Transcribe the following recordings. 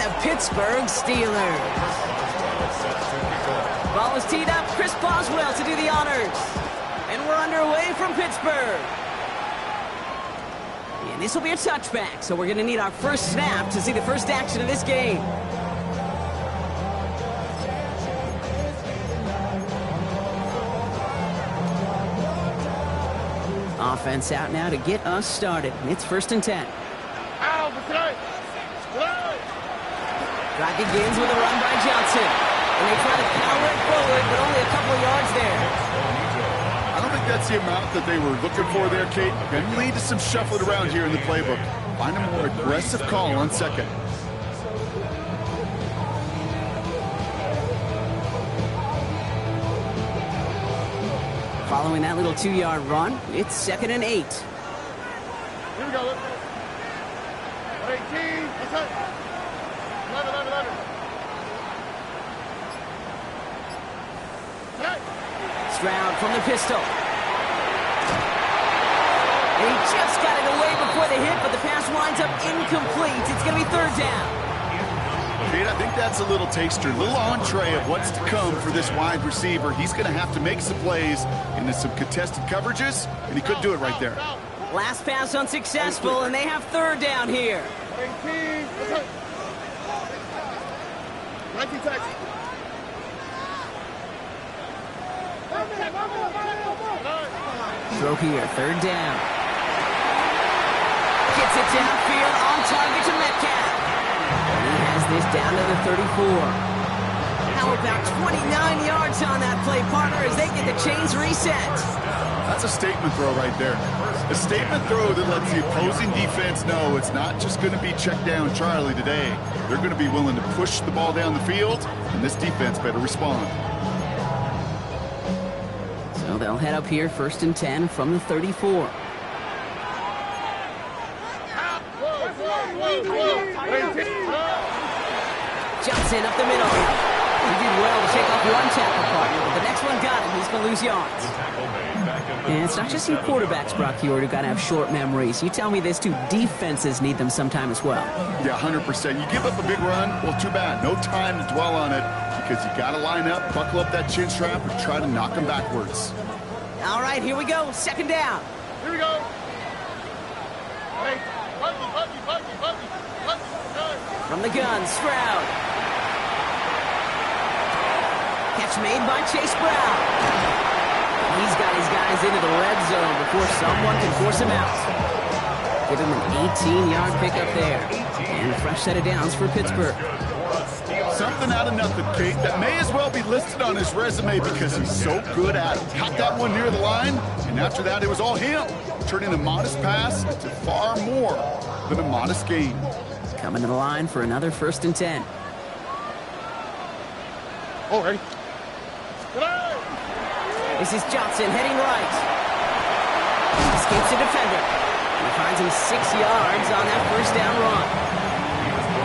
the Pittsburgh Steelers. Ball is teed up. Chris Boswell to do the honors. And we're underway from Pittsburgh. And this will be a touchback, so we're going to need our first snap to see the first action of this game. Offense out now to get us started. It's 1st and 10. Drive begins with a run by Johnson. And they try to power it forward, but only a couple of yards there. I don't think that's the amount that they were looking for there, Kate. And lead to some shuffling around here in the playbook. Find a more aggressive call on second. Following that little 2-yard run, it's 2nd and 8. Here we go. 18. What's up? 11. Stroud from the pistol. And he just got it away before the hit, but the pass winds up incomplete. It's going to be 3rd down. Kate, I think that's a little taster, a little entree of what's to come for this wide receiver. He's going to have to make some plays into some contested coverages, and he couldn't do it right there. Last pass unsuccessful, and they have 3rd down here. 18. What's up? 19 tackles. Throw here, 3rd down. Gets it downfield, on target to Metcalf. And he has this down to the 34. How about 29 yards on that play, partner, as they get the chains reset? That's a statement throw right there. A statement throw that lets the opposing defense know it's not just going to be check down Charlie today. They're going to be willing to push the ball down the field, and this defense better respond. So they'll head up here, 1st and 10 from the 34. Johnson up the middle. He did well to take off one tackle partner, but the next one got him. He's going to lose yards. And it's not just you quarterbacks, Brock Huard, who got to have short memories. You tell me this too, defenses need them sometime as well. Yeah, 100%. You give up a big run, well, too bad. No time to dwell on it because you got to line up, buckle up that chin strap, and try to knock them backwards. All right, here we go. 2nd down. Here we go. Hey, buggy. From the gun, Stroud. Catch made by Chase Brown. He's got his guys into the red zone before someone can force him out. Give him an 18-yard pickup there. And a fresh set of downs for Pittsburgh. Something out of nothing, Kate, that may as well be listed on his resume because he's so good at it. Caught that one near the line, and after that, it was all him. Turning a modest pass to far more than a modest gain. Coming to the line for another 1st and 10. All right. This is Johnson heading right. Escapes a defender. He finds him 6 yards on that 1st down run.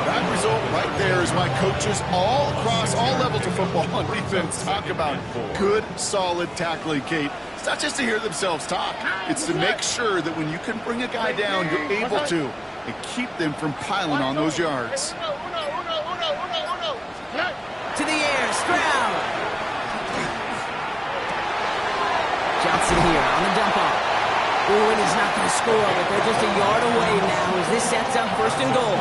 That result right there is why coaches all across all levels of football on defense talk about good, solid tackling, Kate. It's not just to hear themselves talk. It's to make sure that when you can bring a guy down, you're able to, and keep them from piling on those yards. To the air, Stroud. Johnson here on the dump off. Oh, and he's not going to score, but they're just a yard away now as this sets up 1st and goal.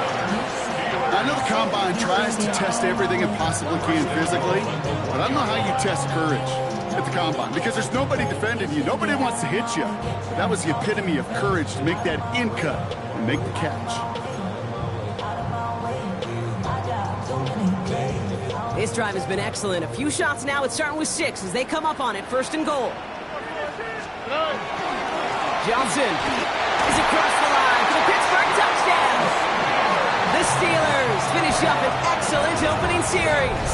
I know the Combine tries to test everything it possibly can physically, but I don't know how you test courage at the Combine because there's nobody defending you. Nobody wants to hit you. That was the epitome of courage to make that in cut and make the catch. This drive has been excellent. A few shots now. It's starting with 6 as they come up on it. 1st and goal. Johnson is across the line for the Pittsburgh touchdown. The Steelers finish up an excellent opening series.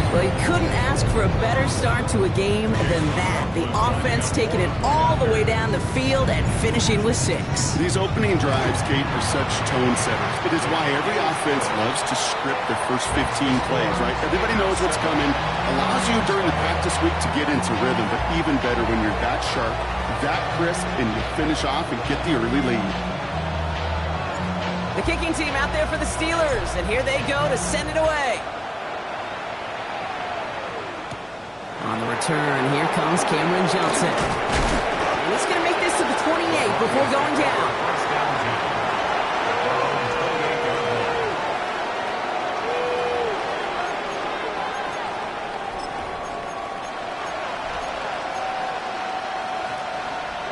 Well, you couldn't ask for a better start to a game than that. The offense taking it all the way down the field and finishing with 6. These opening drives, Kate, are such tone setters. It is why every offense loves to script their first 15 plays, right? Everybody knows what's coming. Allows you during the practice week to get into rhythm, but even better when you're that sharp, that crisp, and you finish off and get the early lead. The kicking team out there for the Steelers, and here they go to send it away. On the return, here comes Cameron Johnson. And he's going to make this to the 28 before going down.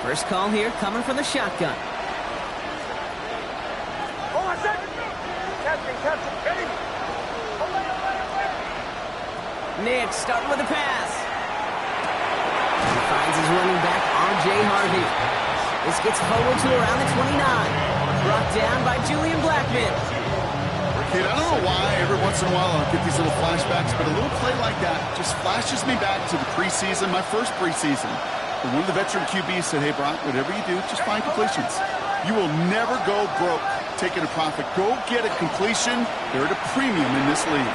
First call here coming from the shotgun. Nick starting with the pass. He finds his running back, R.J. Harvey. This gets forward to around the 29. Brought down by Julian Blackmon. Kid, I don't know why every once in a while I'll get these little flashbacks, but a little play like that just flashes me back to the preseason, my first preseason. And one of the veteran QBs said, hey, Brock, whatever you do, just find completions. You will never go broke taking a profit. Go get a completion. They're at a premium in this league.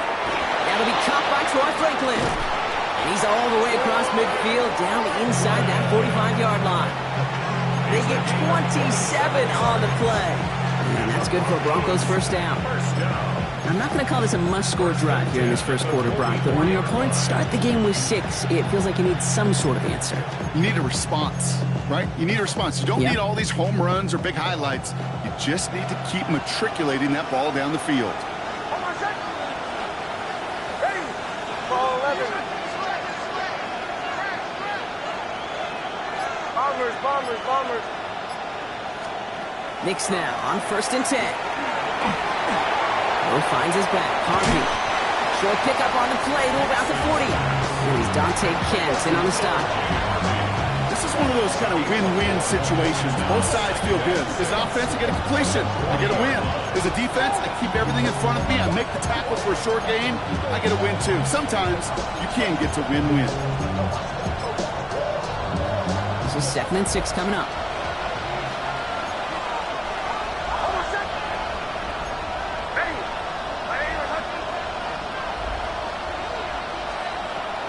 That'll be caught by Troy Franklin. And he's all the way across midfield, down inside that 45-yard line. They get 27 on the play. And that's good for Broncos first down. I'm not going to call this a must-score drive here in this first quarter, Brock, but when your opponents start the game with 6, it feels like you need some sort of answer. You need a response, right? You need a response. You don't need all these home runs or big highlights. You just need to keep matriculating that ball down the field. Bombers. Knicks now on 1st and 10. Moore finds his back. Harvey. Short pickup on the play to about the 40. And he's Dante Kent in on the stop. This is one of those kind of win-win situations. Both sides feel good. There's an offense, I get a completion. I get a win. There's a defense, I keep everything in front of me. I make the tackle for a short gain. I get a win too. Sometimes you can get to win-win. This is 2nd and 6 coming up.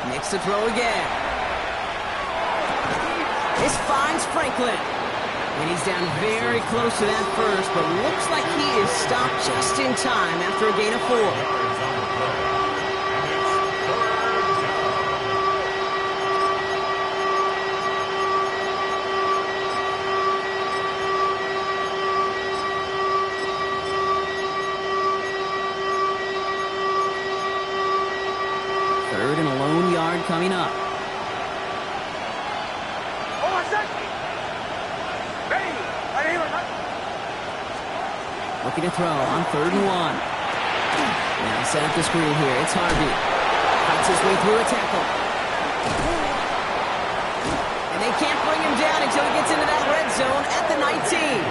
Knicks to throw again. This finds Franklin. And he's down very close to that first, but looks like he is stopped just in time after a gain of 4. Coming up. Looking to throw on 3rd and 1. Now set up the screen here. It's Harvey. Fights his way through a tackle. And they can't bring him down until he gets into that red zone at the 19.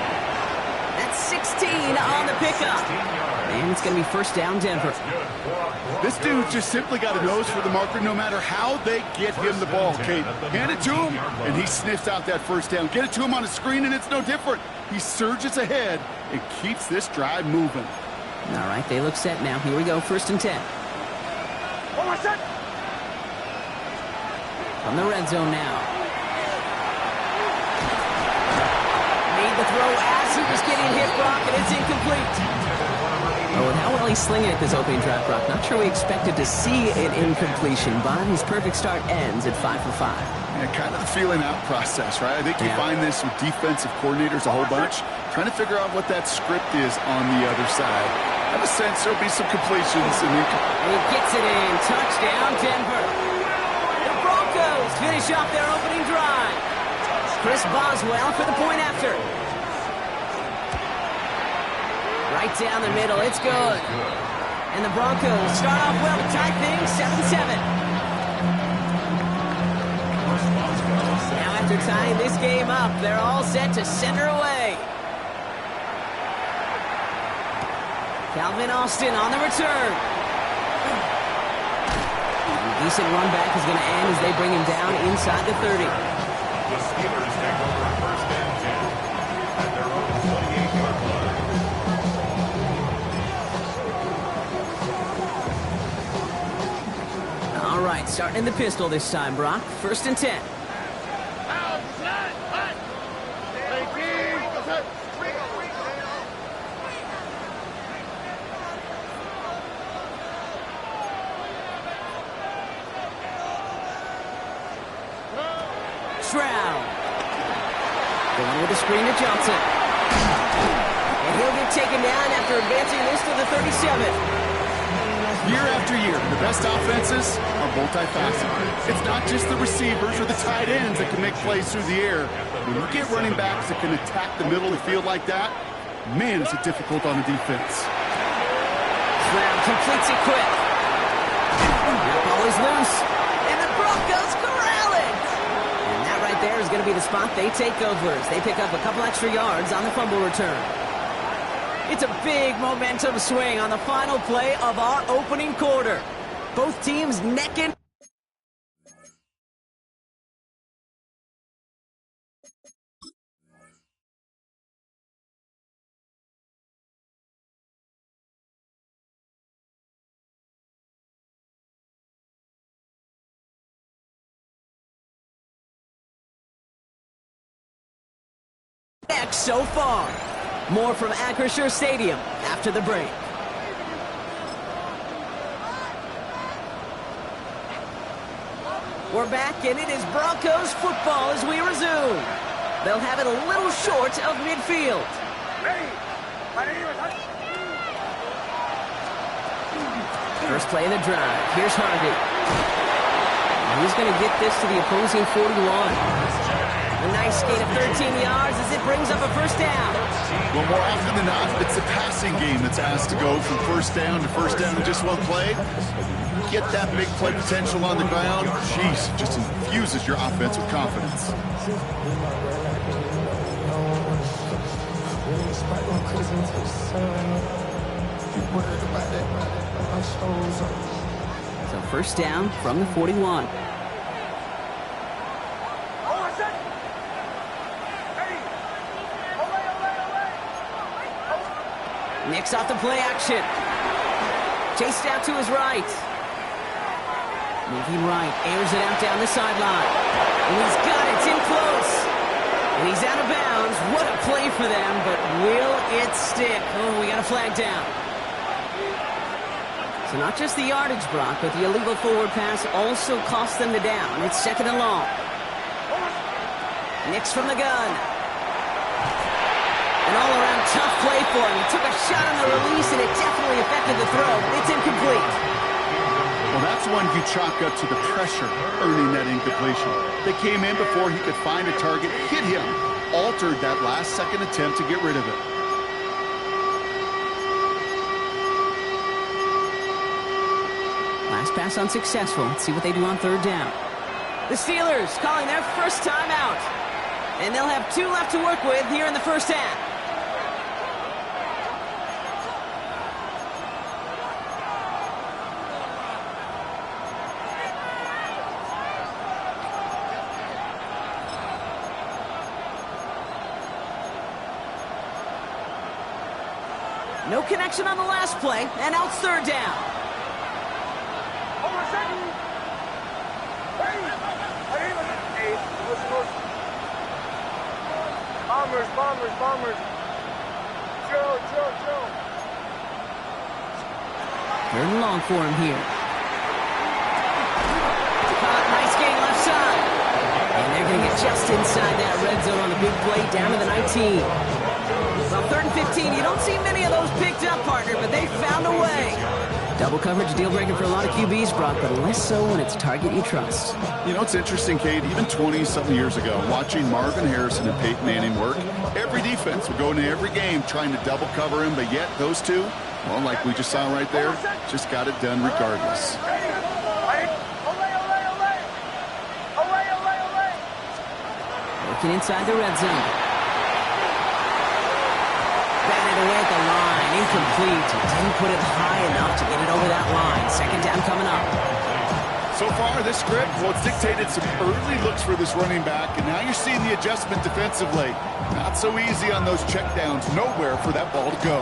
That's 16 on the pickup. And it's going to be first down, Denver. This dude just simply got a nose for the marker no matter how they get him the ball, Kate. Hand it to him, and he sniffs out that first down. Get it to him on a screen, and it's no different. He surges ahead and keeps this drive moving. All right, they look set now. Here we go, 1st and 10. From the red zone now. Made the throw as he was getting hit, Brock, and it's incomplete. Oh, and how well he's slinging it this opening drive, Brock. Not sure we expected to see an incompletion, but his perfect start ends at 5 for 5. Yeah, kind of the feeling out process, right? I think you find this with defensive coordinators a whole bunch, trying to figure out what that script is on the other side. I have a sense there'll be some completions. And he gets it in. Touchdown, Denver. The Broncos finish off their opening drive. Chris Boswell for the point after. Right down the middle, it's good. And the Broncos start off well to tie things 7-7. Now after tying this game up, they're all set to send her away. Calvin Austin on the return. A decent run back is going to end as they bring him down inside the 30. The Steelers take over on 1st and 10 at their own 28-yard line. All right, starting in the pistol this time, Brock. 1st and 10. Stroud. Going with the screen to Johnson. And he'll get taken down after advancing this to the 37. Year after year, the best offenses are multifaceted. It's not just the receivers or the tight ends that can make plays through the air. When you get running backs that can attack the middle of the field like that, man, is it difficult on the defense. Stroud completes it quick. The ball is loose. And the Broncos corral it. And that right there is going to be the spot they take over as they pick up a couple extra yards on the fumble return. It's a big momentum swing on the final play of our opening quarter. Both teams neck and neck so far. More from Acrisure Stadium after the break. We're back, and it is Broncos football as we resume. They'll have it a little short of midfield. First play of the drive. Here's Harvey. He's going to get this to the opposing 41. A nice gain of 13 yards as it brings up a first down. Well, more often than not, it's the passing game that's asked to go from first down in just one play. Get that big play potential on the ground. Jeez, just infuses your offense with confidence. So first down from the 41. Nix off the play action. Chased out to his right. Moving right, airs it out down the sideline. And he's got it, it's in close. And he's out of bounds. What a play for them, but will it stick? Oh, we got a flag down. So not just the yardage, Brock, but the illegal forward pass also cost them the down. It's second and long. Nix from the gun. An all-around tough play for him. He took a shot on the release, and it definitely affected the throw. It's incomplete. Well, that's one you chalk up to the pressure earning that incompletion. They came in before he could find a target, hit him, altered that last-second attempt to get rid of it. Last pass unsuccessful. Let's see what they do on third down. The Steelers calling their first timeout. And they'll have 2 left to work with here in the first half. No connection on the last play, and now it's third down. Bombers. Joe. Third and long for him here. Nice gain left side. And they're going to get just inside that red zone on the big play down to the 19. Well, third and 15, you don't see many of those picked up, partner, but they found a way. Double coverage, deal breaker for a lot of QBs, Brock, but less so when it's a target you trust. You know, it's interesting, Kate, even 20-something years ago, watching Marvin Harrison and Peyton Manning work, every defense would go into every game trying to double cover him, but yet those two, well, like we just saw right there, just got it done regardless. Working inside the red zone. Batted away at the line, incomplete. Didn't put it high enough to get it over that line. Second down coming up. So far, this script, well, it's dictated some early looks for this running back, and now you're seeing the adjustment defensively. Not so easy on those checkdowns. Nowhere for that ball to go.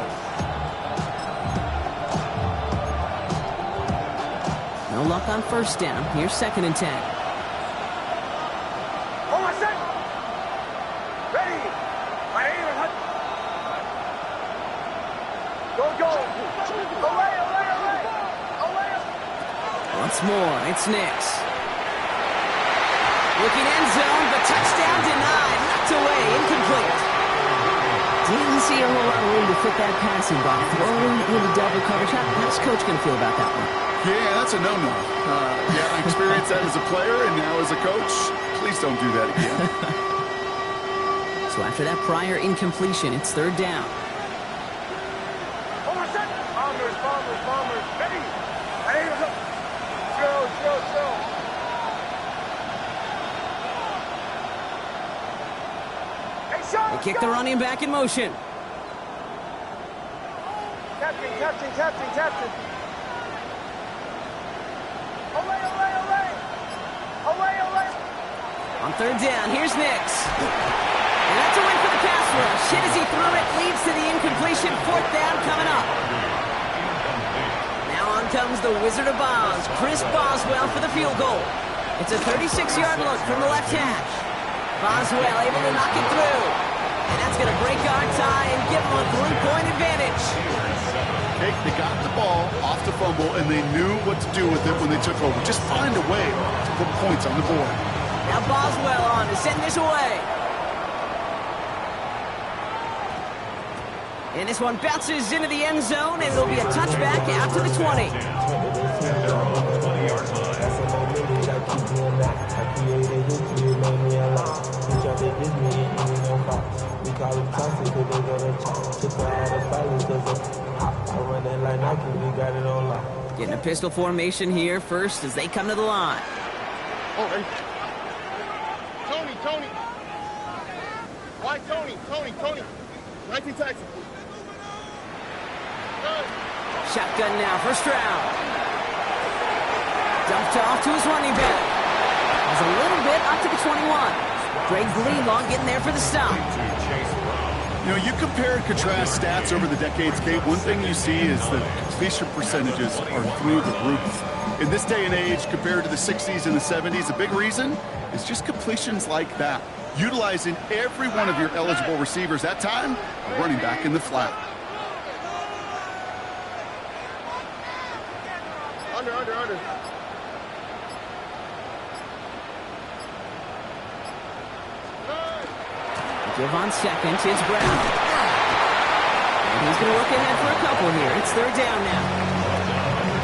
No luck on first down. Here's second and 10. Once more, it's Nix. Looking end zone, but touchdown denied. Knocked away, incomplete. Didn't see a whole lot of room to fit that passing ball. Throwing into double coverage. How's Coach going to feel about that one? Yeah, that's a no-no. Yeah, I experienced that as a player and now as a coach. Please don't do that again. So after that prior incompletion, it's third down. Hold on a second. Bombers. Ready. Chill. Hey, Sean, They kick the running back in motion. Captain. Away. On third down, here's Nix. And that's a win for the pass rush. Hit as he threw it, leads to the incompletion. Fourth down coming up. Now on comes the Wizard of Oz, Chris Boswell for the field goal. It's a 36-yard look from the left hash. Boswell able to knock it through. And that's going to break our tie and give them a 3-point advantage. They got the ball off the fumble, and they knew what to do with it when they took over. Just find a way to put points on the board. Now Boswell on to send this away. And this one bounces into the end zone, and it'll be a touchback out to the 20. Getting a pistol formation here first as they come to the line. Oh, hey. Tony. Why Tony? Right taxi. Shotgun now, first round. Dumped off to his running back. Has a little bit up to the 21. Greg Greenlaw getting there for the stop. You know, you compare and contrast stats over the decades, Kate. One thing you see is that completion percentages are through the roof. In this day and age, compared to the 60s and the 70s, a big reason is just completions like that. Utilizing every one of your eligible receivers. That time, a running back in the flat. Under. Give on second is Brown. And he's going to look ahead for a couple here. It's third down now.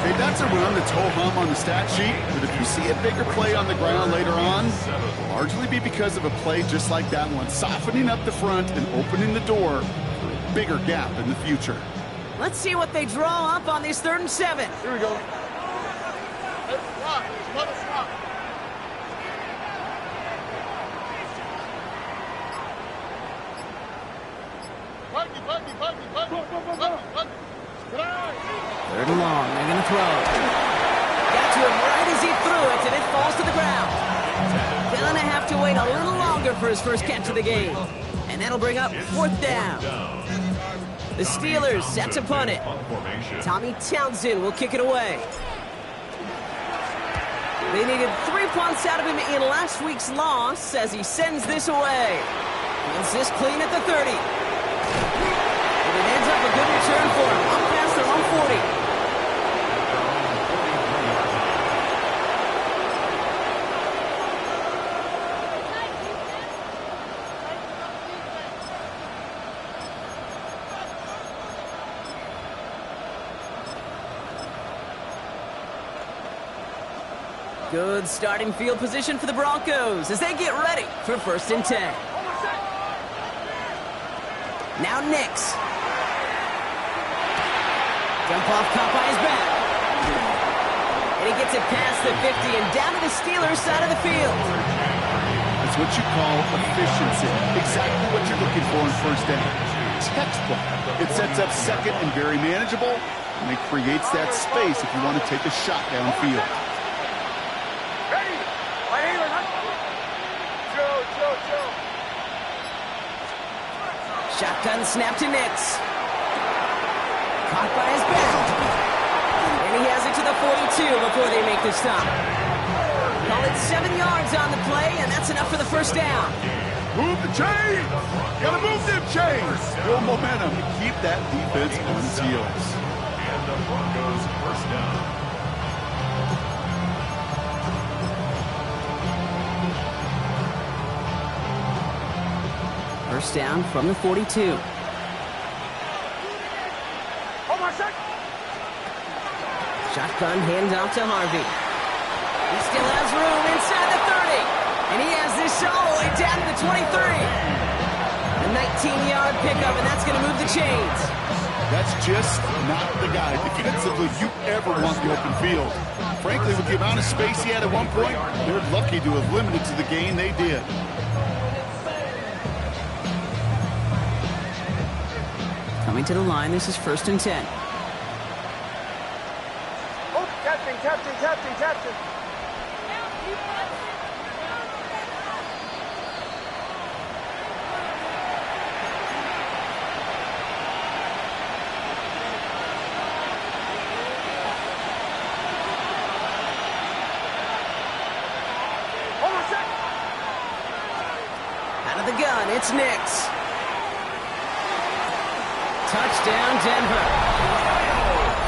Hey, that's a run that's ho-hum on the stat sheet, but if you see a bigger play on the ground later on, it'll largely be because of a play just like that one, softening up the front and opening the door for a bigger gap in the future. Let's see what they draw up on this 3rd and 7. Here we go. Let's swap. Bucky. 3rd and long. They're going to throw. Got to him right as he threw it, and it falls to the ground. Gonna have to wait a little longer for his first catch of the game. And that'll bring up 4th down. The Steelers set to punt it. Tommy Townsend will kick it away. They needed 3 punts out of him in last week's loss as he sends this away. Wins this clean at the 30. And it ends up a good return for him. Up past their own 40. Good starting field position for the Broncos as they get ready for 1st and 10. Now Nix. Jump off, caught by his back. And he gets it past the 50 and down to the Steelers side of the field. That's what you call efficiency. Exactly what you're looking for in 1st down. Textbook. It sets up 2nd and very manageable, and it creates that space if you want to take a shot downfield. Shotgun snap to Nix. Caught by his back. And he has it to the 42 before they make the stop. Call it 7 yards on the play, and that's enough for the 1st down. Move the chains! Gotta move them chains! Build momentum to keep that defense on its heels. And the Broncos 1st down. First down from the 42. Shotgun handoff to Harvey. He still has room inside the 30. And he has this all the way down to the 23. A 19-yard pickup, and that's going to move the chains. That's just not the guy defensively you ever want the open field. Frankly, with the amount of space he had at one point, they're lucky to have limited to the gain they did. Coming to the line, this is 1st and 10. Captain. Out of the gun, it's Nix. Touchdown, Denver.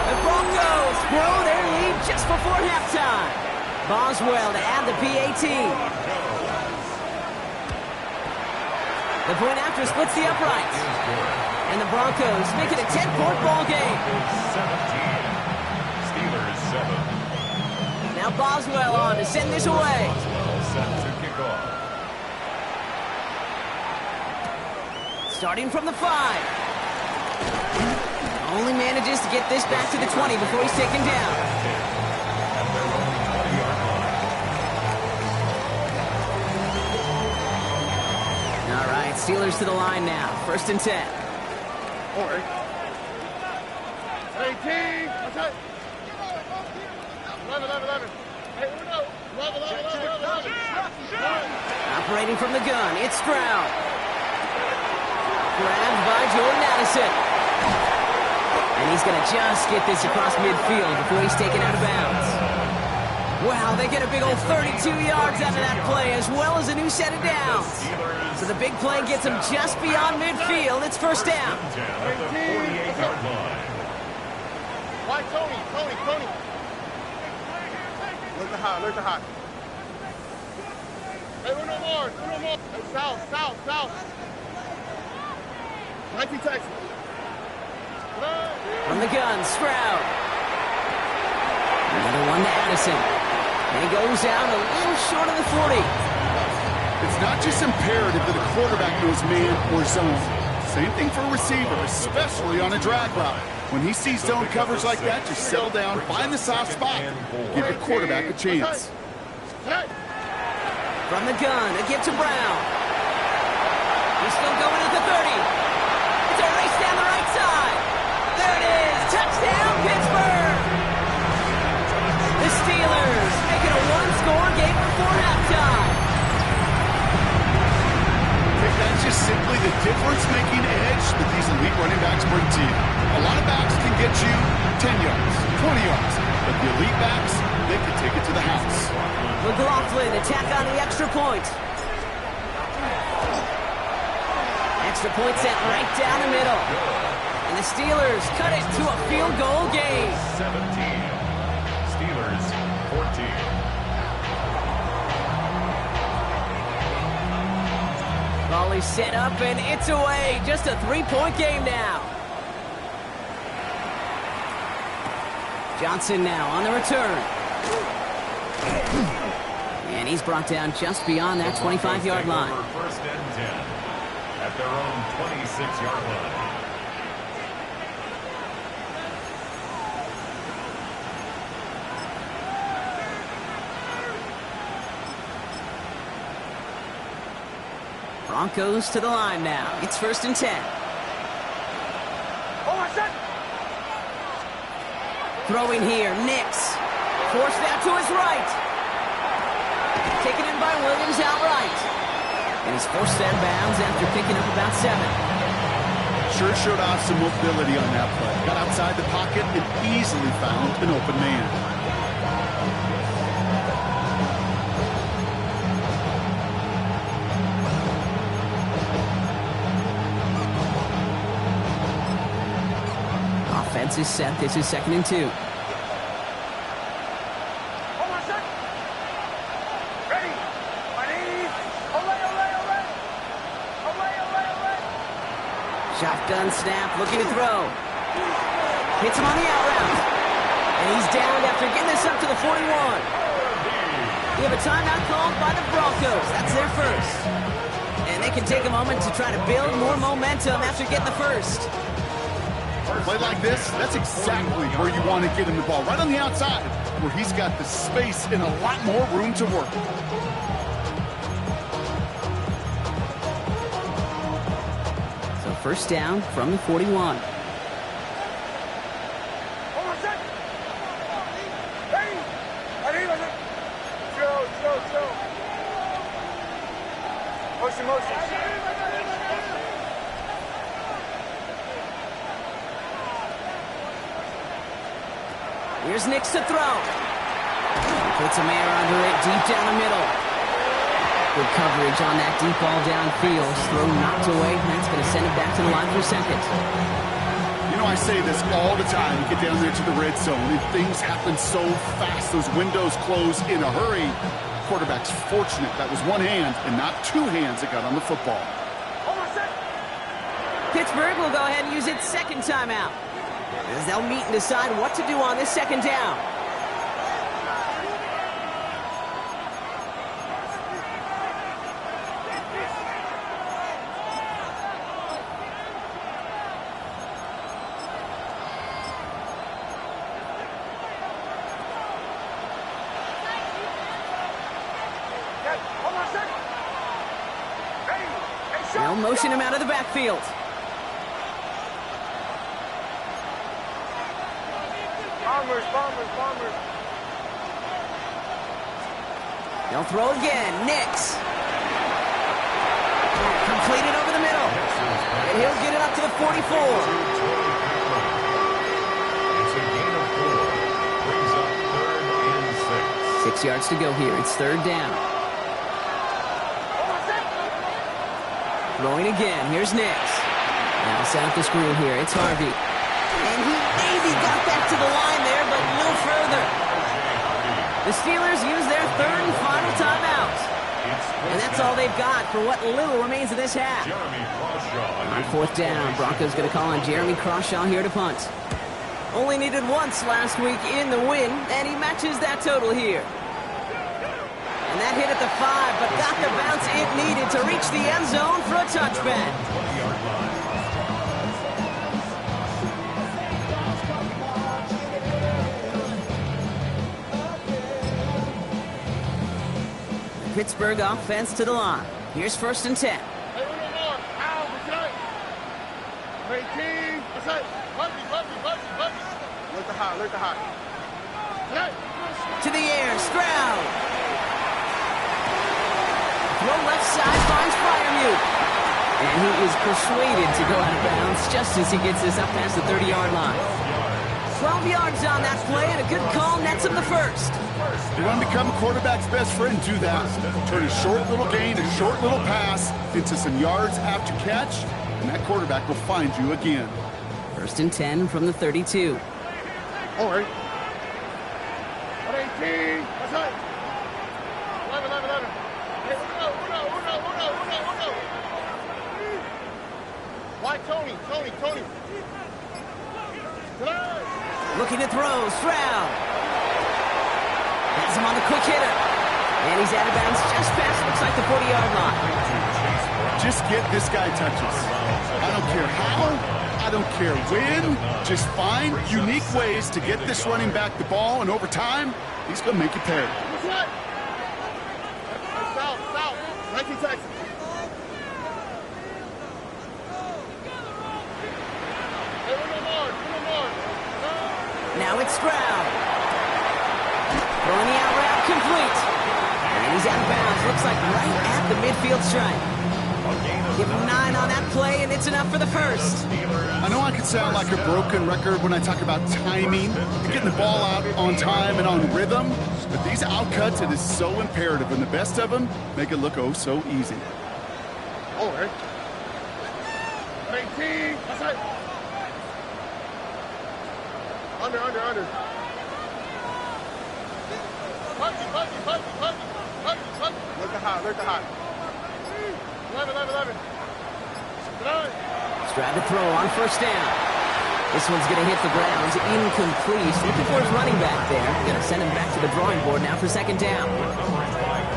The Broncos grow their lead just before halftime. Boswell to add the PAT. The point after splits the uprights. And the Broncos make it a 10-point ball game. 17. Steelers 7. Now Boswell on to send this away. Boswell set to kick off. Starting from the 5. Only manages to get this back to the 20 before he's taken down. At their own 20-yard line. All right, Steelers to the line now. 1st and 10. Hey, team. What's that? 11. Hey, Uno. 11. Operating from the gun, it's Stroud. Grabbed by Jordan Addison. And he's going to just get this across midfield before he's taken out of bounds. Wow, they get a big old 32 yards out of that play, as well as a new set of downs. So the big play gets them just beyond midfield. It's 1st down. At the 48-yard line. Why, Tony. Look the hot. Hey, Uno more. Hey, south. 19 Texas. From the gun, Stroud. Another one to Addison. And he goes out a little short of the 40. It's not just imperative that a quarterback knows man or zone. Same thing for a receiver, especially on a drag route. When he sees zone coverage like that, just settle down, find the soft spot, give the quarterback a chance. From the gun, a get to Brown. He's still going at the 30. It's a race down the right side. There it is. Touchdown, Pittsburgh. The Steelers make it a one-score game before halftime. That's just simply the difference-making edge that these elite running backs bring to you. A lot of backs can get you 10 yards, 20 yards, but the elite backs, they can take it to the house. McLaughlin attack on the extra point. Extra point set right down the middle. And the Steelers cut it to a field goal game. 17. Steelers 14. Volley set up and it's away. Just a 3-point game now. Johnson now on the return. And he's brought down just beyond that 25-yard line. 1st and 10 at their own 26-yard line. Broncos to the line now. It's 1st and 10. Throwing here, Nix. Forced out to his right. Taken in by Williams outright. And he's forced out of bounds after picking up about 7. Sure showed off some mobility on that play. Got outside the pocket and easily found an open man. Offense is set. This is 2nd and 2. Shotgun snap, looking to throw. Hits him on the out route. And he's down after getting this up to the 41. We have a timeout called by the Broncos. That's their first. And they can take a moment to try to build more momentum after getting the first. Play like this, that's exactly where you want to get him the ball. Right on the outside, where he's got the space and a lot more room to work. So first down from the 41. Motion. Here's Nix to throw. Puts a man under it deep down the middle. Good coverage on that deep ball downfield. Throw knocked away. That's going to send it back to the line for a second. You know, I say this all the time. You get down there to the red zone, and things happen so fast. Those windows close in a hurry. Quarterback's fortunate. That was one hand and not two hands that got on the football. Pittsburgh will go ahead and use its second timeout, as they'll meet and decide what to do on this second down. They'll motion him out of the backfield. Bombers. They'll throw again. Nix. Completed over the middle. And he'll get it up to the 44. It's a gain of 4. Brings up 3rd and 6. 6 yards to go here. It's third down. Throwing again. Here's Nix. Now set up the screen here. It's Harvey. And he maybe got back to the line there, but no further. The Steelers use their third and final timeout. And that's all they've got for what little remains of this half. On fourth down, Broncos going to call on Jeremy Crawshaw here to punt. Only needed once last week in the win, and he matches that total here. And that hit at the 5, but got the bounce it needed to reach the end zone for a touchback. Pittsburgh offense to the line. Here's first and 10. Look the hot. To the air, Stroud. Throw left side finds Freiermuth. And he is persuaded to go out of bounds just as he gets this up past the 30-yard line. 12 yards on that play, and a good call nets him the first. You want to become a quarterback's best friend, do that. Turn a short little gain, a short little pass into some yards after catch, and that quarterback will find you again. First and 10 from the 32. All right. 118. That's right. 11. Hey, Uno. Why Tony? Looking to throw, Stroud. Has him on the quick hitter. And he's out of bounds just past, looks like the 40-yard line. Just get this guy touches. I don't care how. I don't care when. Just find unique ways to get this running back the ball, and over time, he's going to make you pay. South. 19 Texas. Hey, Uno more. Now it's Stroud. Throwing the out route complete. And he's out of bounds. Looks like right at the midfield stripe. Give him 9 on that play, and it's enough for the first. I know I could sound like a broken record when I talk about timing and getting the ball out on time and on rhythm, but these outcuts, it is so imperative, and the best of them make it look oh so easy. All right. 19. That's right. Under. Punch. Look the hot. 11. Trying to throw on first down. This one's going to hit the ground. Incomplete. Looking for his running back there. Going to send him back to the drawing board now for second down.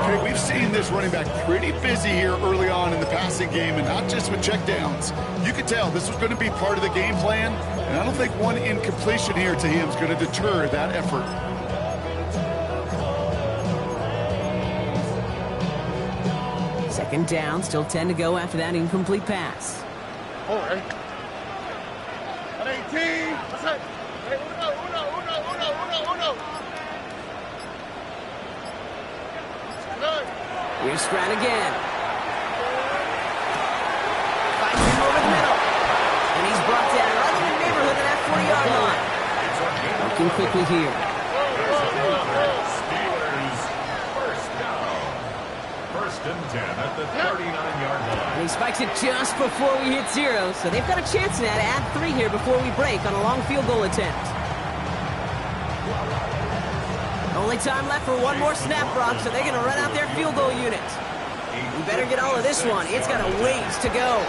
Okay, we've seen this running back pretty busy here early on in the passing game, and not just with checkdowns. You could tell this was going to be part of the game plan, and I don't think one incompletion here to him is going to deter that effort. Second down, still 10 to go after that incomplete pass. All right. At 18. That's it. Hey, uno. Good. Here's Stroud again. Finds him over the middle. And he's brought down right in the neighborhood of that 40-yard line. Working quickly here. Steelers first down. First and 10 at the 39-yard line. And he spikes it just before we hit zero, so they've got a chance now to add 3 here before we break on a long field goal attempt. Only time left for one more snap, Brock, so they're going to run out their field goal unit. We better get all of this one. It's got a ways to go.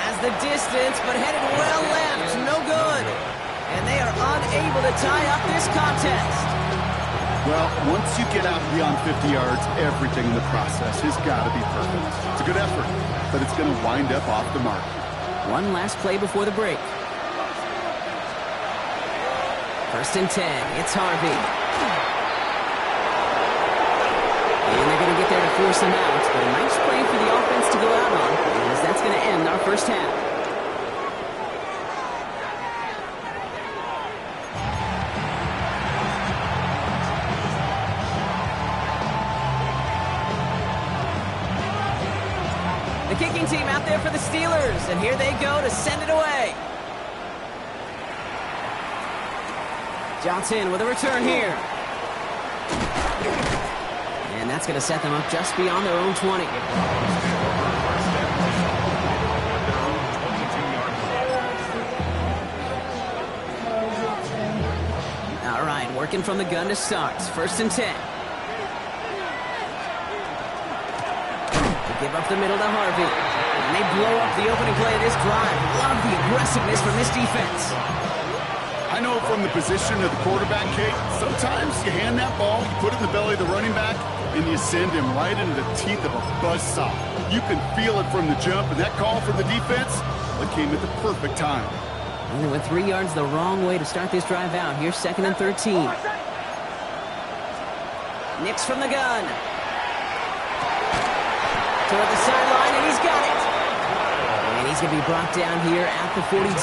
Has the distance, but headed well left. No good. And they are unable to tie up this contest. Well, once you get out beyond 50 yards, everything in the process has got to be perfect. It's a good effort, but it's going to wind up off the mark. One last play before the break. First and 10. It's Harvey. And they're going to get there to force him out, but a nice play for the offense to go out on, as that's going to end our first half. The kicking team out there for the Steelers, and here they go to send it away. Johnson with a return here. And that's going to set them up just beyond their own 20. All right, working from the gun to start. First and 10. They give up the middle to Harvey. And they blow up the opening play of this drive. Love the aggressiveness from this defense. I know from the position of the quarterback, Kate, sometimes you hand that ball, you put it in the belly of the running back, and you send him right into the teeth of a buzzsaw. You can feel it from the jump, and that call from the defense, well, it came at the perfect time. And they went 3 yards the wrong way to start this drive out. Here's second and 13. Nix from the gun. Toward the sideline, and he's got it. And he's going to be brought down here at the 42.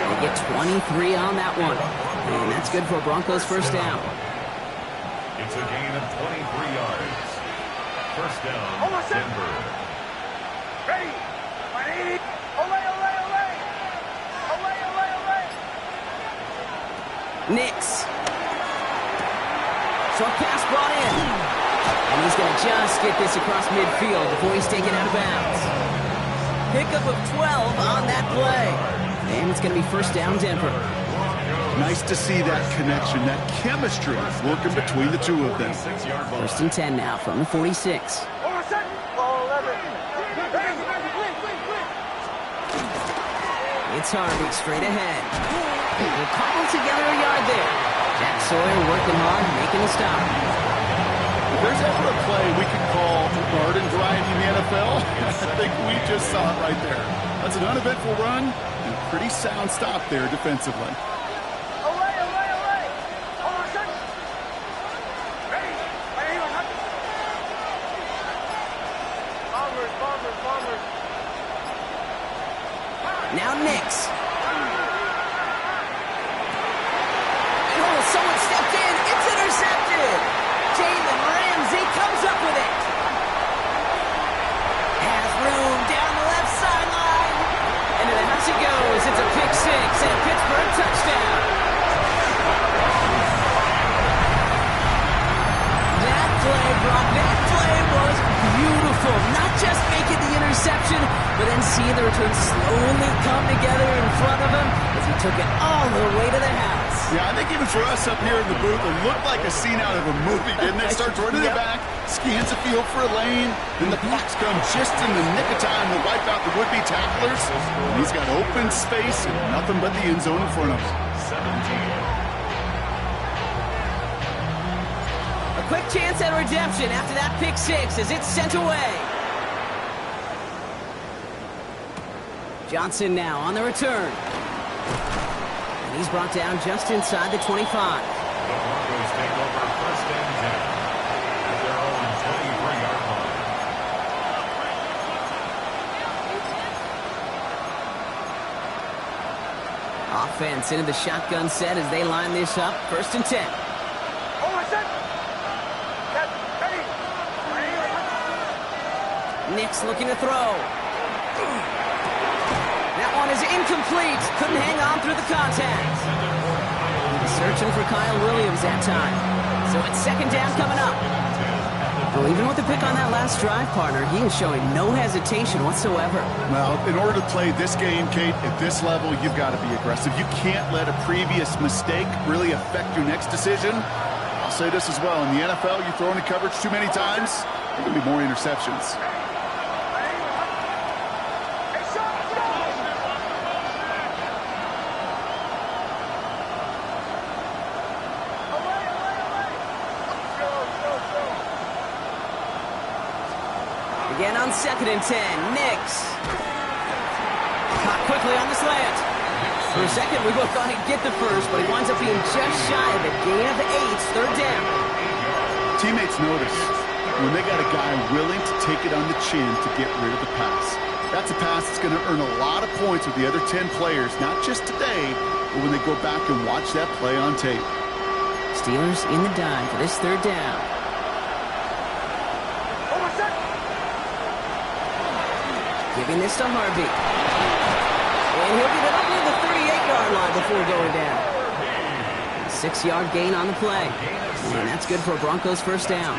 They get 23 on that one. And that's good for Broncos first down. It's a gain of 23 yards. First down, Denver. Ready. 180. Ole. Nix. Short pass brought in. And he's going to just get this across midfield before he's taken out of bounds. Pickup of 12 on that play. And it's going to be first down, Denver. Nice to see that connection, that chemistry working between the two of them. First and 10 now from the 46. It's Harvey straight ahead. They'll cobble together a yard there. Jack Sawyer working hard, making a stop. If there's ever a play we could call garden variety in the NFL, I think we just saw it right there. That's an uneventful run and a pretty sound stop there defensively. Now Nix. Oh, someone stepped in. It's intercepted. Jalen Ramsey comes up with it. Has room down the left sideline. Into the house he goes. It's a pick six and a Pittsburgh touchdown. That play, Brock, that play was beautiful. Not just making the interception, but then seeing the return slowly come together in front of him as he took it all the way to the house. Yeah, I think even for us up here in the booth, it looked like a scene out of a movie, didn't it? Starts running it back, scans the field for a lane, then the blocks come just in the nick of time to wipe out the would-be tacklers. And he's got open space and nothing but the end zone in front of him. 17. A quick chance at redemption after that pick six as it's sent away. Johnson now on the return. And he's brought down just inside the 25. The Broncos take over first and 10 at their own 23-yard line. Offense into the shotgun set as they line this up. First and 10. Nix looking to throw. That one is incomplete. Couldn't hang on through the contact. Searching for Kyle Williams that time. So it's second down coming up. Well, even with the pick on that last drive, partner, he is showing no hesitation whatsoever. Well, in order to play this game, Kate, at this level, you've got to be aggressive. You can't let a previous mistake really affect your next decision. I'll say this as well. In the NFL, you throw into coverage too many times, there are going to be more interceptions. Again on second and 10, Nix. Caught quickly on the slant. For a second, we both thought he'd get the first, but he winds up being just shy of it. Gain of 8, third down. Teammates notice when they got a guy willing to take it on the chin to get rid of the pass. That's a pass that's going to earn a lot of points with the other 10 players, not just today, but when they go back and watch that play on tape. Steelers in the dime for this third down. Giving this to Harvey. And he'll get it up near the 38-yard line before going down. 6-yard gain on the play. And that's good for a Broncos first down.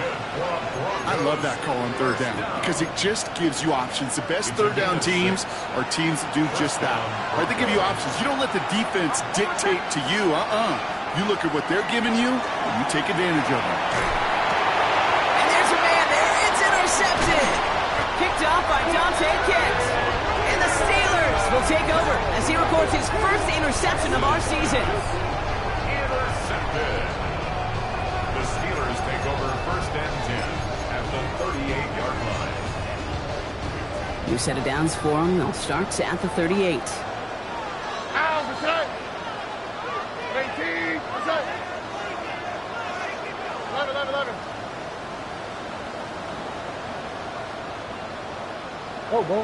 I love that call on third down because it just gives you options. The best third down teams are teams that do just that. Right? They give you options. You don't let the defense dictate to you. You look at what they're giving you, and you take advantage of it. And there's a man there. It's intercepted. Picked off by Dante Kent. And the Steelers will take over as he records his first interception of our season. Intercepted. The Steelers take over first and 10 at the 38-yard line. New set of downs for him. They'll start at the 38. Ow, what's that? 18, what's that? 11. Oh, bro.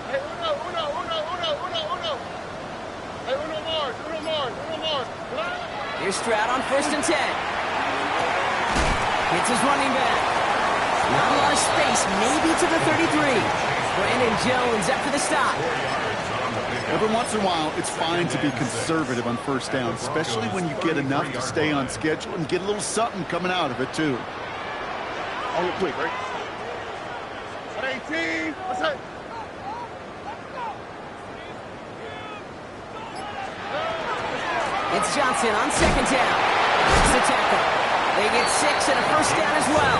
Hey, uno. Hey, uno more. Here's Stroud on first and 10. Hits his running back. Not a lot of space, maybe to the 33. Brandon Jones after the stop. Every once in a while, it's fine to be conservative on first down, especially when you get enough to stay on schedule and get a little something coming out of it, too. Oh, quick, right? 18, what's that? It's Johnson on second down. It's the tackle. They get 6 and a first down as well.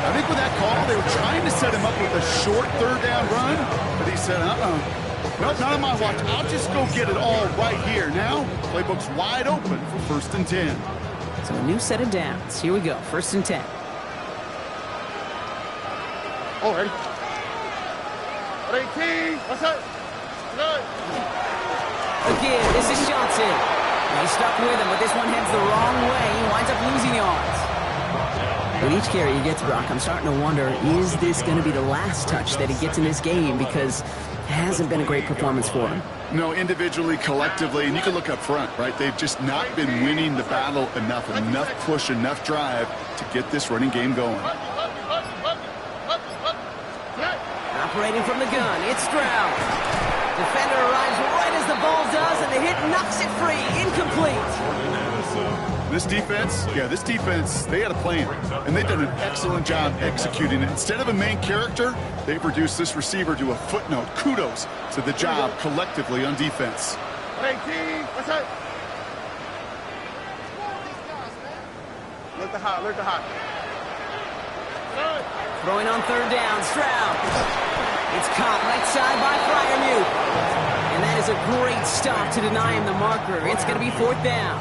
I think with that call, they were trying to set him up with a short third down run, but he said, nope, not on my watch. I'll just go get it all right here. Now, playbook's wide open for first and 10. So a new set of downs. Here we go, first and 10. Oh, ready? 18, what's that? Again, this is Johnson. He's stuck with him, but this one heads the wrong way. He winds up losing yards. With each carry he gets, Brock, I'm starting to wonder, is this going to be the last touch that he gets in this game? Because it hasn't been a great performance for him. No, individually, collectively, and you can look up front, right? They've just not been winning the battle enough push, enough drive to get this running game going. Operating from the gun, it's Stroud. Defender arrives right as the ball does, and the hit knocks it free. Incomplete. This defense, they had a plan, and they've done an excellent job executing it. Instead of a main character, they've reduced this receiver to a footnote. Kudos to the job collectively on defense. Hey, team, what's up? Look the hot, look the hot. Throwing on third down, Stroud. It's caught right side by Freiermuth. And that is a great stop to deny him the marker. It's going to be fourth down.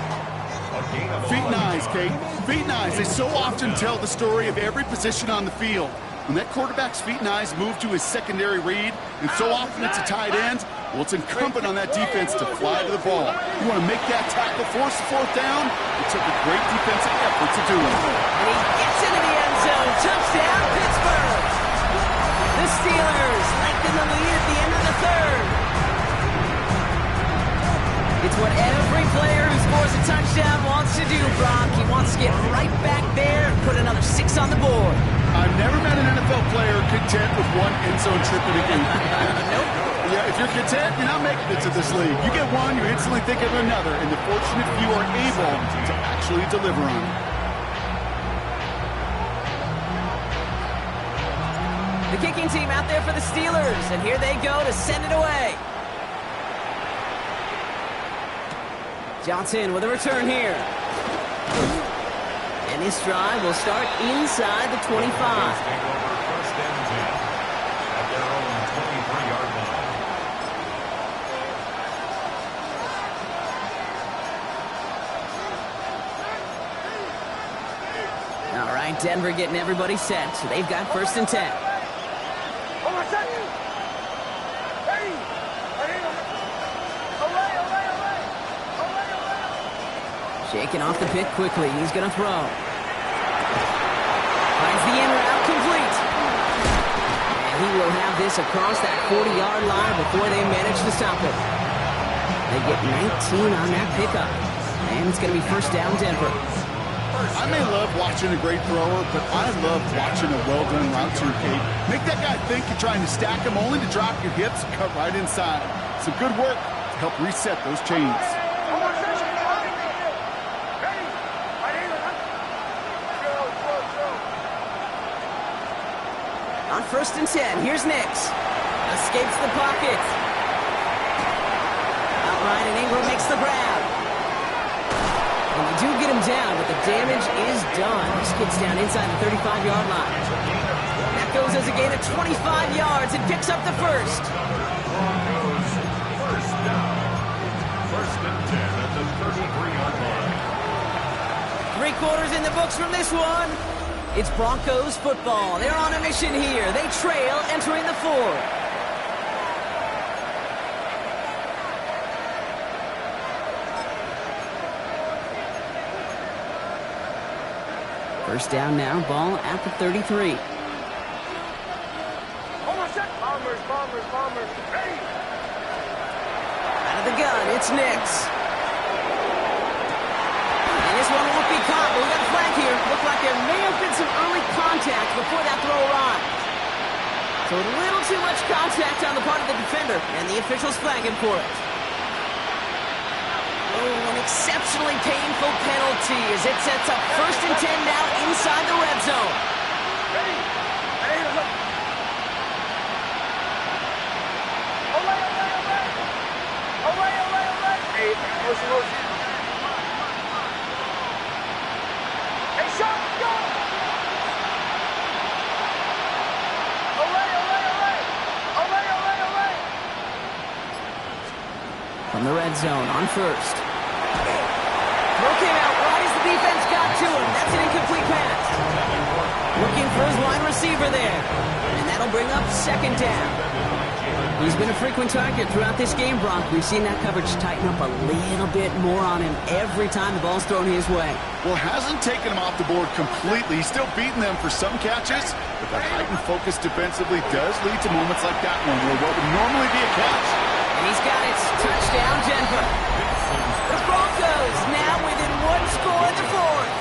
Feet and eyes, Kate. Feet and eyes. They so often tell the story of every position on the field. When that quarterback's feet and eyes move to his secondary read, and so often it's a tight end, well, it's incumbent on that defense to fly to the ball. You want to make that tackle, force the fourth down? It took a great defensive effort to do it. And he gets into the end zone. Touchdown, Pittsburgh. The Steelers lengthen the lead at the end of the third. It's what every player who scores a touchdown wants to do, Brock. He wants to get right back there and put another 6 on the board. I've never met an NFL player content with one end zone trip in a game. Nope. Yeah, if you're content, you're not making it to this league. You get one, you instantly think of another, and the fortunate few are able to actually deliver on it. The kicking team out there for the Steelers, and here they go to send it away. Johnson with a return here. And this drive will start inside the 25. First and 10 at their own 23-yard line. All right, Denver getting everybody set. So they've got first and 10. Shaking off the pick quickly. He's going to throw. Finds the in route complete. And he will have this across that 40-yard line before they manage to stop it. They get 19 on that pickup. And it's going to be first down, Denver. I may love watching a great thrower, but I love watching a well-done route to Kate. Make that guy think you're trying to stack him, only to drop your hips and cut right inside. Some good work to help reset those chains. On first and 10, here's Nix. Escapes the pocket. Outright, and Ingram makes the grab. And they do get him down, but the damage is done. This kid's down inside the 35-yard line. That goes as a gain of 25 yards and picks up the first. Broncos first down. First and 10 at the 33-yard line. 3 quarters in the books from this one. It's Broncos football. They're on a mission here. They trail entering the fourth. First down now, ball at the 33. Bombers. Hey! Out of the gun, it's Nix. And this one won't be caught, but we got a flag here. Looked like there may have been some early contact before that throw arrived. So a little too much contact on the part of the defender, and the officials flag him for it. Oh, an exceptionally painful penalty as it sets up first and 10 now inside the red zone. From the red zone on first. Throw came out right as the defense got to him. That's an incomplete pass. Looking for his wide receiver there. And that'll bring up second down. He's been a frequent target throughout this game, Brock. We've seen that coverage tighten up a little bit more on him every time the ball's thrown his way. Well, hasn't taken him off the board completely. He's still beating them for some catches, but that heightened focus defensively does lead to moments like that one where what would normally be a catch. And he's got it. Touchdown, Denver. The Broncos now within 1 score in the fourth.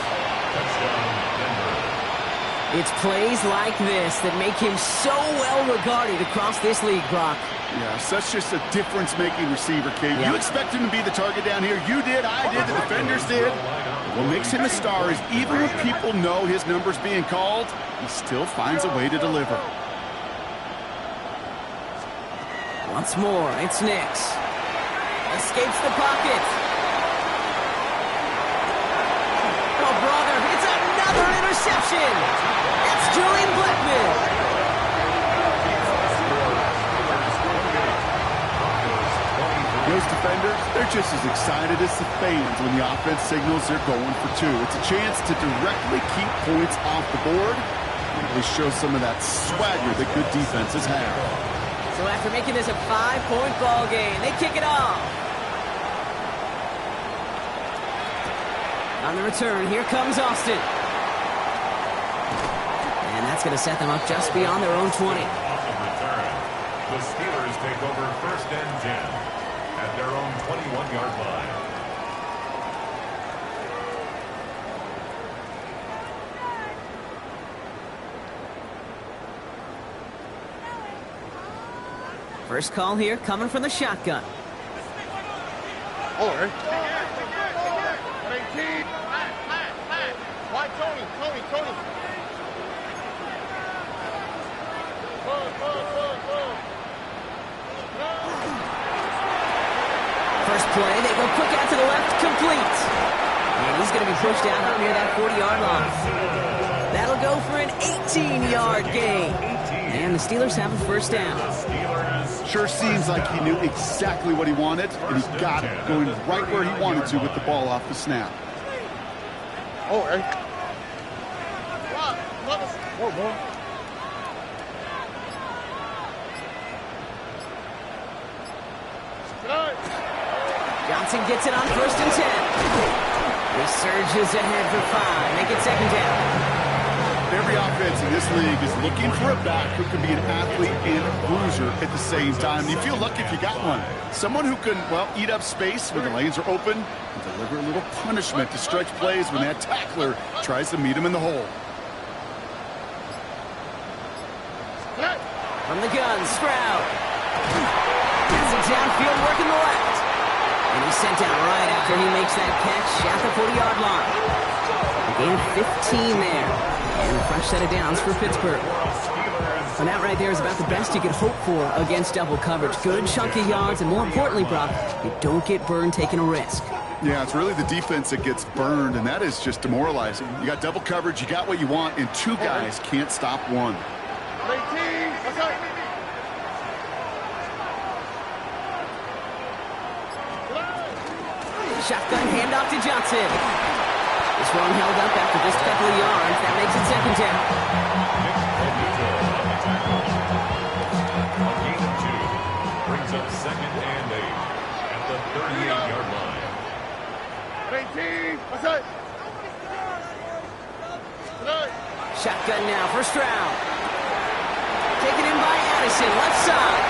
It's plays like this that make him so well regarded across this league, Brock. Yeah, such just a difference-making receiver, Kate. Yeah. You expect him to be the target down here. You did, I did, the defenders did. What makes him a star is even when people know his number's being called, he still finds a way to deliver. Once more, it's Nix. Escapes the pocket. Oh, brother, it's another interception. It's Julian Blackmon. Those defenders, they're just as excited as the fans when the offense signals they're going for two. It's a chance to directly keep points off the board and really show some of that swagger that good defenses have. So after making this a 5-point ball game, they kick it off. On the return, here comes Austin. And that's going to set them up just beyond their own 20. Awesome return. The Steelers take over 1st and 10 at their own 21-yard line. First call here coming from the shotgun. All right. 18. Why Tony? First play, they go quick out to the left, complete. And he's going to be pushed out up near that 40-yard line. That'll go for an 18-yard gain. And the Steelers have a first down. Sure seems like he knew exactly what he wanted, and he got it, going right where he wanted to with the ball off the snap. All right. Whoa. Johnson gets it on 1st and 10. He surges ahead for 5. Make it 2nd down. Every offense in this league is looking for a back who can be an athlete and a bruiser at the same time. You feel lucky if you got one. Someone who can, well, eat up space when the lanes are open and deliver a little punishment to stretch plays when that tackler tries to meet him in the hole. From the gun, Stroud. Gets it downfield, working the left. And he's sent out right after he makes that catch at the 40-yard line. A gain of 15 there. And a fresh set of downs for Pittsburgh. And that right there is about the best you could hope for against double coverage. Good chunky yards, and more importantly, Brock, you don't get burned taking a risk. Yeah, it's really the defense that gets burned, and that is just demoralizing. You got double coverage, you got what you want, and two guys can't stop one. 18. What's up? Shotgun handoff to Johnson. This one held up after just a couple of yards. That makes it 2nd down. A gain of 2 brings up 2nd and 8 at the 38-yard line. 18. What's up? Shotgun now for Stroud. Taken in by Addison, left side.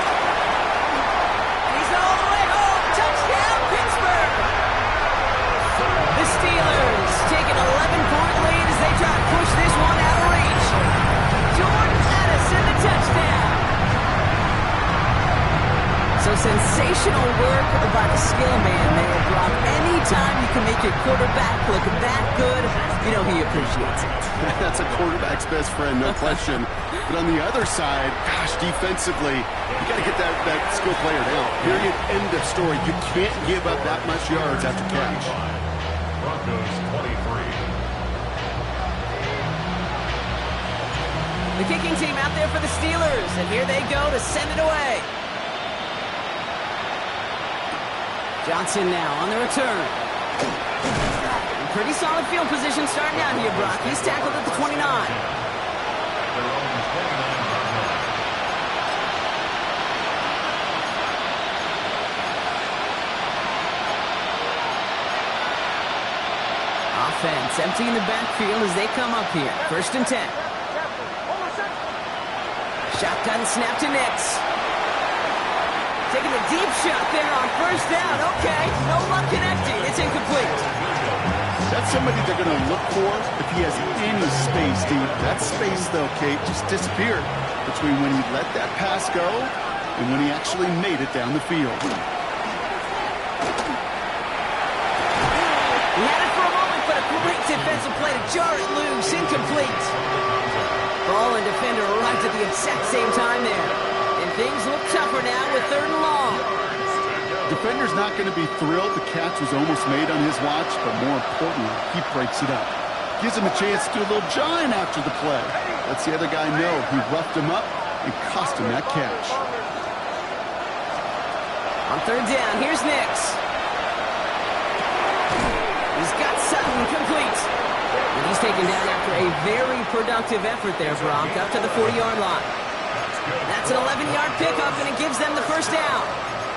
And he's all the way home. Touchdown, Pittsburgh! The Steelers take an 11-point lead as they try to push this one out of reach. Jordan Addison, the touchdown. So sensational work by the skill man there, Brock. Anytime you can make your quarterback look that good, you know he appreciates it. That's a quarterback's best friend, no question. But on the other side, gosh, defensively, you got to get that skill player down. Period. End of story. You can't give up that much yards after catch. Broncos 23. The kicking team out there for the Steelers, and here they go to send it away. Johnson now on the return. Pretty solid field position starting out here, Brock. He's tackled at the 29. Their own 29-yard line. Offense emptying the backfield as they come up here. 1st and 10. Shotgun snap to Nix. Taking a deep shot there on 1st down. Okay, no luck connecting. It's incomplete. That's somebody they're going to look for if he has any space, dude. That space, though, Kate, just disappeared between when he let that pass go and when he actually made it down the field. He had it for a moment, but a defensive play to jar it loose. Incomplete. Ball and defender arrived at the exact same time there. And things look tougher now with 3rd and long. Defender's not going to be thrilled the catch was almost made on his watch, but more importantly, he breaks it up. Gives him a chance to do a little jawing after the play. Lets the other guy know he roughed him up and cost him that catch. On 3rd down, here's Nix. He's got Sutton complete. And he's taken down after a very productive effort there, Brock, up to the 40-yard line. That's an 11-yard pickup, and it gives them the 1st down.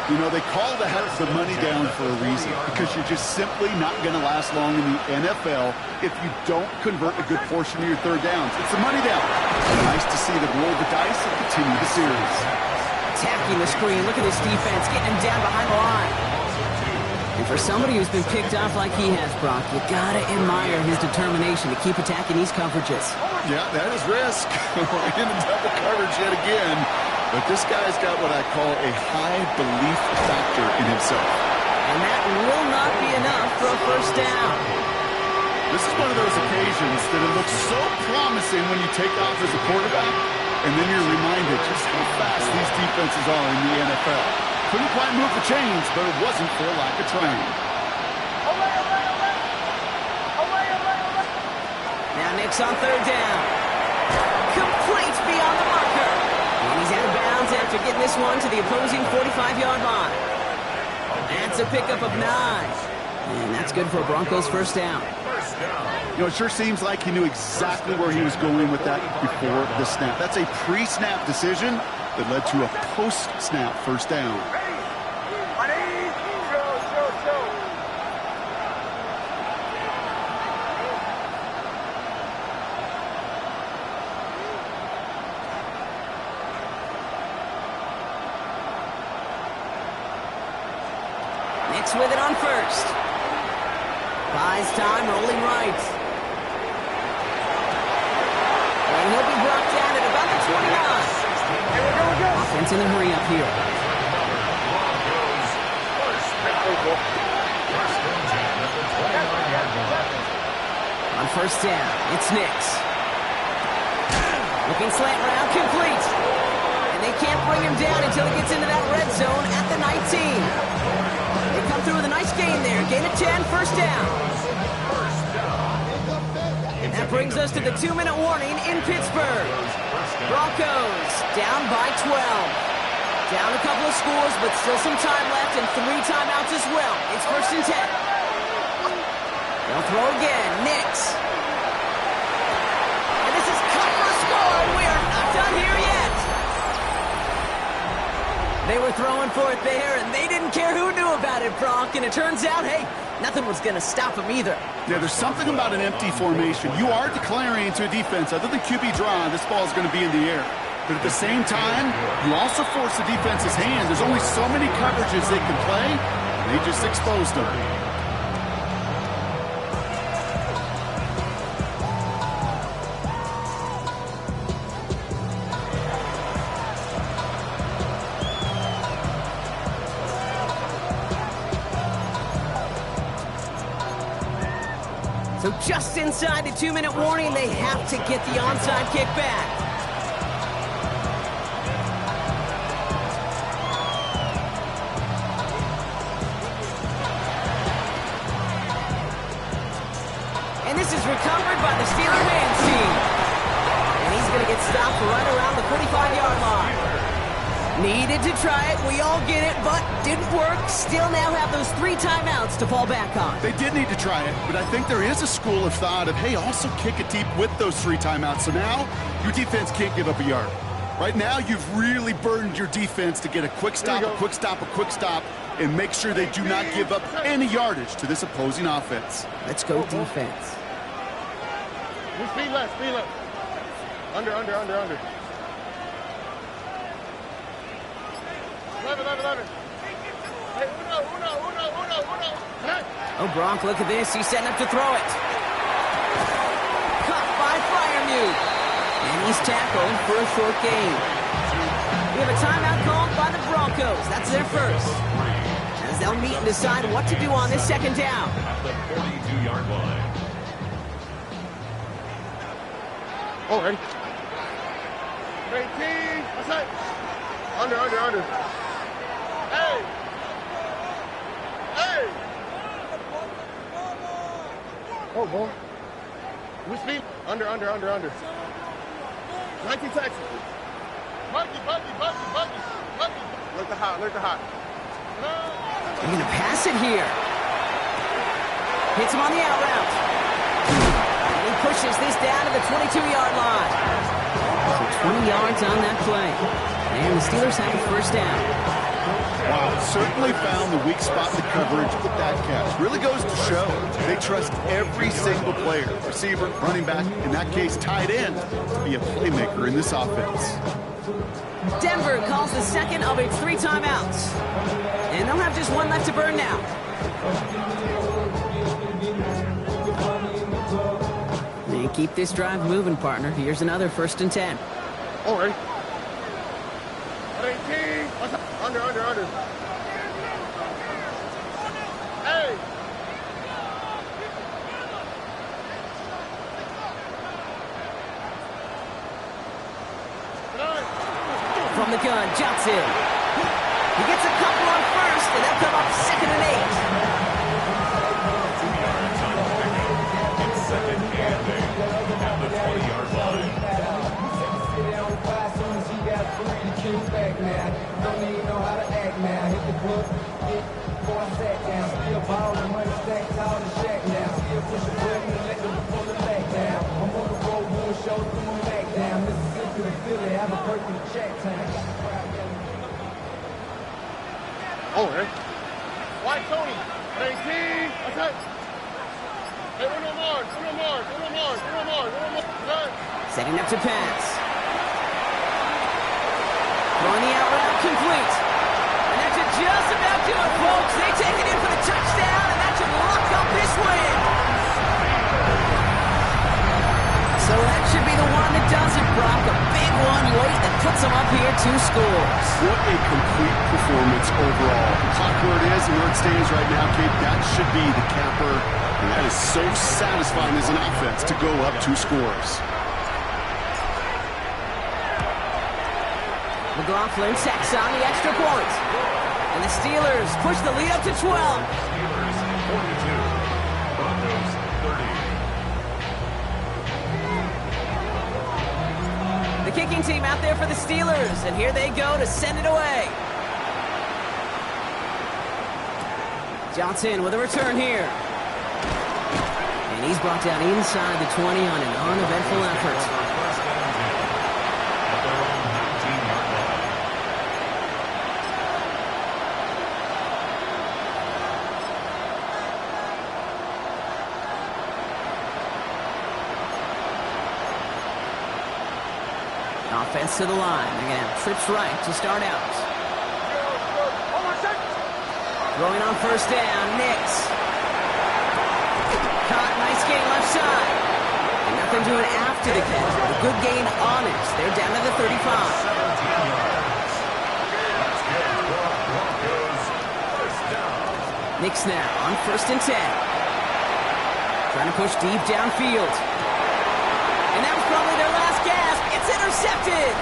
You know, they call that the money down for a reason, because you're just simply not going to last long in the NFL if you don't convert a good portion of your 3rd downs. It's a money down. And nice to see them roll the dice and continue the series. Attacking the screen. Look at this defense getting him down behind the line. And for somebody who's been picked off like he has, Brock, you gotta admire his determination to keep attacking these coverages. Yeah, that is risk. In double coverage yet again. But this guy's got what I call a high belief factor in himself. And that will not be enough for a 1st down. This is one of those occasions that it looks so promising when you take off as a quarterback, and then you're reminded just how fast these defenses are in the NFL. Couldn't quite move the chains, but it wasn't for a lack of trying. Now Nix on 3rd down. Complete beyond the marker. And he's out of bounds after getting this one to the opposing 45-yard line. That's a pickup of 9. And that's good for a Broncos 1st down. You know, it sure seems like he knew exactly where he was going with that before the snap. That's a pre-snap decision that led to a post-snap 1st down. Nix with it on 1st. Buys time, rolling right. And he'll be brought down at about the 29. Offense in a hurry up here. On 1st down, it's Nix. Looking slant route, complete. And they can't bring him down until he gets into that red zone at the 19. They come through with a nice gain there. Gain of 10, 1st down. And that brings us to the 2-minute warning in Pittsburgh. Broncos down by 12. Down a couple of scores, but still some time left and 3 timeouts as well. It's 1st and 10. They'll throw again. Nix. And this is cut for a score, and we are not done here yet. They were throwing for it there, and they didn't care who knew about it, Brock. And it turns out, hey, nothing was going to stop them either. Yeah, there's something about an empty formation. You are declaring to a defense, other than QB draw, this ball is going to be in the air. But at the same time, you also force the defense's hand. There's only so many coverages they can play, and they just exposed them. So just inside the 2-minute warning, they have to get the onside kick back. And this is recovered by the Steeler Man's team. And he's going to get stopped right around the 45-yard line. Needed to try it, we all get it, but didn't work. Still now have those 3 timeouts to fall back on. They did need to try it, but I think there is a school of thought of, hey, also kick it deep with those 3 timeouts. So now your defense can't give up a yard. Right now, you've really burdened your defense to get a quick stop, a quick stop, a quick stop, and make sure they do not give up any yardage to this opposing offense. Let's go defense. Speed left, speed left. Under. 11. Hey, uno. Oh, Bronk, look at this. He's setting up to throw it. Caught by Freiermuth. And he's tackled for a short gain. We have a timeout called by the Broncos. That's their first. As they'll meet and decide what to do on this 2nd down. At the 42-yard line. Oh, ready? 18. What's that? Under. Hey! Hey! Oh, boy. Who's speed? Under. 19 taxi. Buggy. Look the hot. They're going to pass it here. Hits him on the out route. And he pushes this down to the 22-yard line. So 20 yards on that play. And the Steelers have a first down. Wow, certainly found the weak spot in the coverage with that catch. Really goes to show they trust every single player, receiver, running back, in that case tight end, to be a playmaker in this offense. Denver calls the second of its 3 timeouts. And they'll have just one left to burn now. And keep this drive moving, partner. Here's another 1st and 10. Oh, ready? 18. What's up? Under. Hey! From the gun, Johnson. He gets a couple on first, and they'll come up 2nd and 8. 2 yards on pickup. It's 2nd and 8 at the 20-yard line. Don't even know how to act now. Hit the club, before I sat down. Still ballin', money stacked tall and shack now. Still push a button and let them pull it back down. I'm on the road doing shows, come on back down. Mississippi to Philly, have a birthday check time. Oh, ready? White Tony. 18. What's that? Hey, Uno Mars. Setting up to pass. Throwing the out route complete. And that should just about do it, folks. They take it in for the touchdown, and that should lock up this win. So that should be the one that does it, Brock. A big one late that puts them up here 2 scores. What a complete performance overall. The clock where it is and where it stands right now, Kate, that should be the capper. And that is so satisfying as an offense to go up 2 scores. McLaughlin tacks on the extra point. And the Steelers push the lead up to 12. Steelers 42. Broncos 30. The kicking team out there for the Steelers. And here they go to send it away. Johnson with a return here. And he's brought down inside the 20 on an uneventful effort. Offense to the line. They're going to have trips right to start out. Throwing on 1st down, Nix. Caught, nice gain left side. And nothing doing after the catch, but a good gain on it. They're down to the 35. 17 yards. That's good for Broncos. 1st down. Nix now on 1st and 10. Trying to push deep downfield. And that was probably their last gasp. It's intercepted.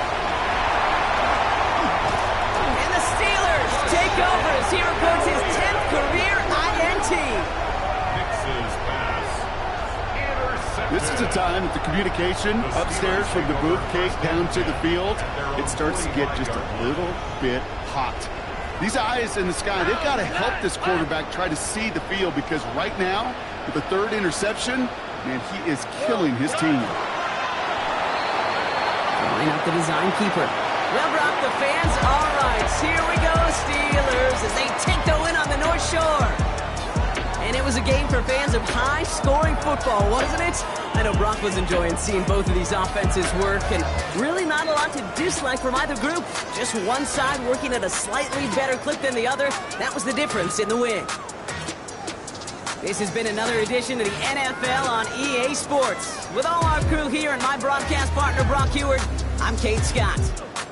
And the Steelers take over as he records his 10th career INT. Nix's pass. Intercepted. This is a time that the communication upstairs from the booth cake down to the field, it starts to get just a little bit hot. These eyes in the sky, they've got to help this quarterback try to see the field, because right now, with the 3rd interception, man, he is killing his team. Line up the design keeper. Well, Brock, the fans, all right. Here we go, Steelers, as they take the win on the North Shore. And it was a game for fans of high-scoring football, wasn't it? I know Brock was enjoying seeing both of these offenses work, and really not a lot to dislike from either group. Just one side working at a slightly better clip than the other. That was the difference in the win. This has been another edition of the NFL on EA Sports. With all our crew here and my broadcast partner, Brock Huard, I'm Kate Scott.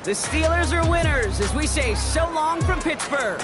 The Steelers are winners as we say so long from Pittsburgh.